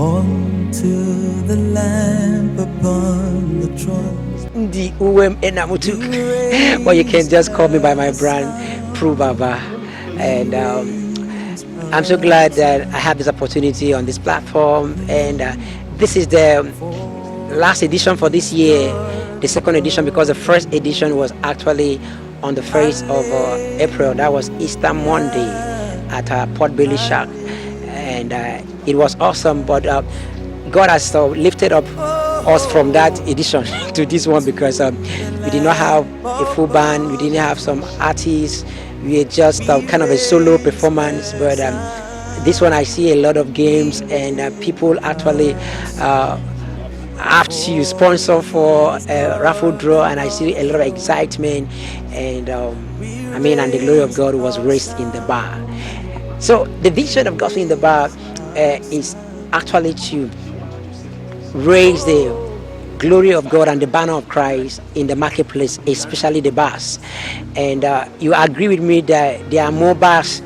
Unto the lamp upon the trust. The UM Enamutu. Well, you can just call me by my brand, Pru Baba. And I'm so glad that I have this opportunity on this platform. And this is the last edition for this year, the second edition, because the first edition was actually on the 1st of April. That was Easter Monday at Port Bailey Shack. And it was awesome, but God has lifted up us from that edition to this one, because we did not have a full band, we didn't have some artists, we were just kind of a solo performance. But this one I see a lot of games, and people actually have to sponsor for a raffle draw, and I see a lot of excitement, and and the glory of God was raised in the bar. So the vision of Gospel in the Bar is actually to raise the glory of God and the banner of Christ in the marketplace, especially the bars. And you agree with me that there are more bars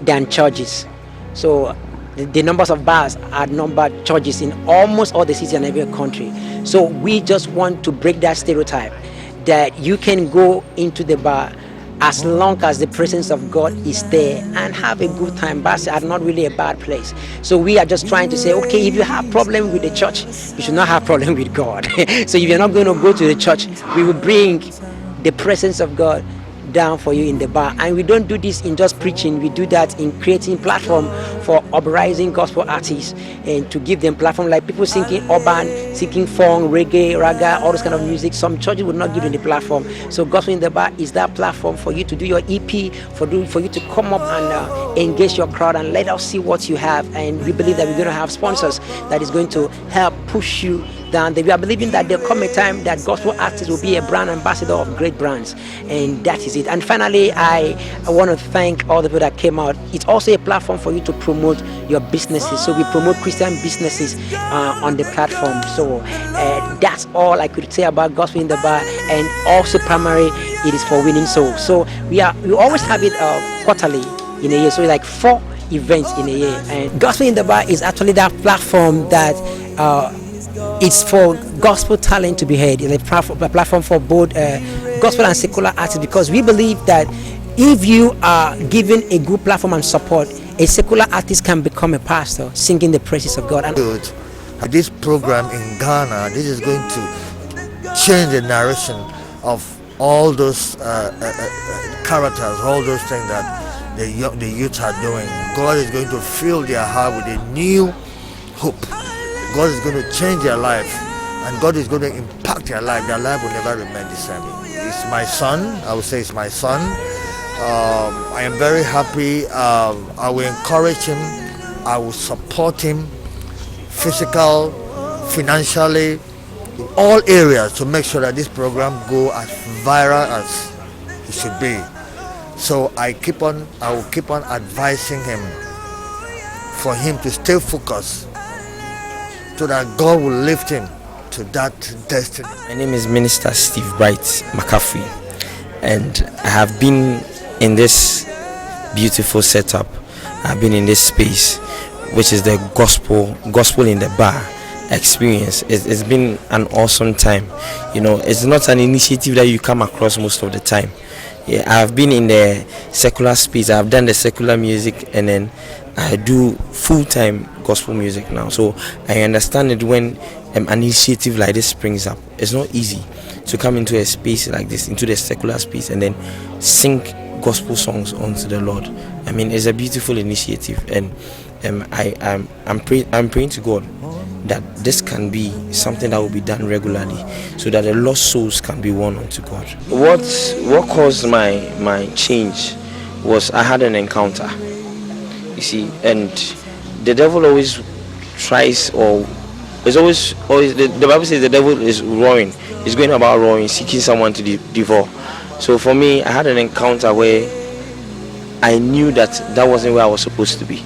than churches. So the numbers of bars outnumber churches in almost all the cities and every country. So we just want to break that stereotype that you can go into the bar as long as the presence of God is there and have a good time. Bars are not really a bad place. So we are just trying to say, okay, if you have problem with the church, you should not have problem with God. So if you're not going to go to the church, we will bring the presence of God down for you in the bar. And we don't do this in just preaching, we do that in creating platform for uprising gospel artists, and to give them platform, like people singing urban, singing funk, reggae, raga, all this kind of music. Some churches would not give them the platform. So Gospel in the Bar is that platform for you to do your EP, for you to come up and engage your crowd and let us see what you have. And we believe that we're going to have sponsors that is going to help push you down. We are believing that there'll come a time that gospel artists will be a brand ambassador of great brands, and that is it. And finally, I want to thank all the people that came out. It's also a platform for you to promote your businesses. So we promote Christian businesses on the platform. So that's all I could say about Gospel in the Bar. And also primarily, it is for winning souls. So we always have it quarterly in a year. So like 4 events in a year. And Gospel in the Bar is actually that platform that it's for gospel talent to be heard. It's a platform for both gospel and secular artists, because we believe that if you are given a good platform and support, a secular artist can become a pastor singing the praises of God. And this program in Ghana, this is going to change the narration of all those characters, all those things that the youth are doing. God is going to fill their heart with a new hope. God is going to change their life, and God is going to impact their life. Their life will never remain the same. It's my son. I would say it's my son. I am very happy. I will encourage him. I will support him, physical, financially, in all areas, to make sure that this program go as viral as it should be. So I will keep on advising him, for him to stay focused, so that God will lift him to that destiny. My name is Minister Steve Bright McCaffrey, and I have been in this beautiful setup. I've been in this space, which is the gospel in the bar experience. It's been an awesome time. It's not an initiative that you come across most of the time. Yeah, I've been in the secular space. I've done the secular music, and then I do full-time gospel music now. So I understand it when an initiative like this springs up. It's not easy to come into a space like this, into the secular space, and then sing gospel songs unto the Lord. It's a beautiful initiative, and I'm praying to God that this can be something that will be done regularly, so that the lost souls can be won unto God. What caused my change was I had an encounter, you see, and the devil always tries, or it's always the Bible says the devil is roaring. He's going about roaring, seeking someone to devour. So for me, I had an encounter where I knew that wasn't where I was supposed to be,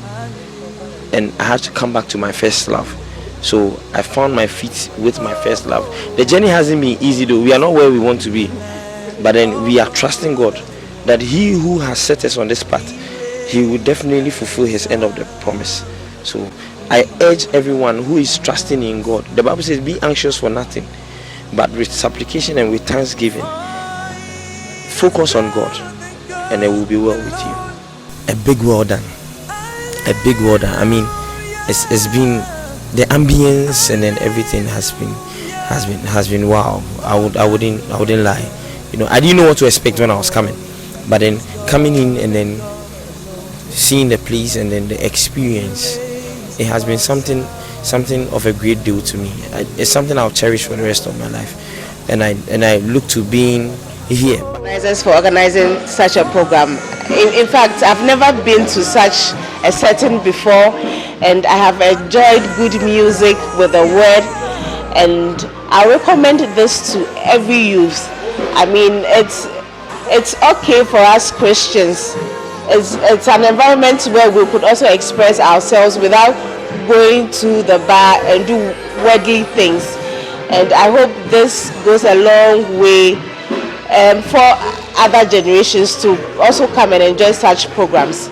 and I had to come back to my first love. So I found my feet with my first love. The journey hasn't been easy though. We are not where we want to be, but then we are trusting God that He who has set us on this path, He will definitely fulfill His end of the promise. So I urge everyone who is trusting in God. The Bible says, "Be anxious for nothing, but with supplication and with thanksgiving, focus on God, and it will be well with you." A big well done. A big well done. I mean, it's been the ambience and then everything has been wow. I wouldn't lie. You know, I didn't know what to expect when I was coming, but then coming in and then seeing the place and then the experience, it has been something of a great deal to me. It's something I'll cherish for the rest of my life, and I look to being here. Organizers for organizing such a program. In fact, I've never been to such a setting before, and I have enjoyed good music with the word, and I recommend this to every youth. I mean, it's okay for us Christians. It's an environment where we could also express ourselves without going to the bar and do worldly things. And I hope this goes a long way for other generations to also come and enjoy such programs.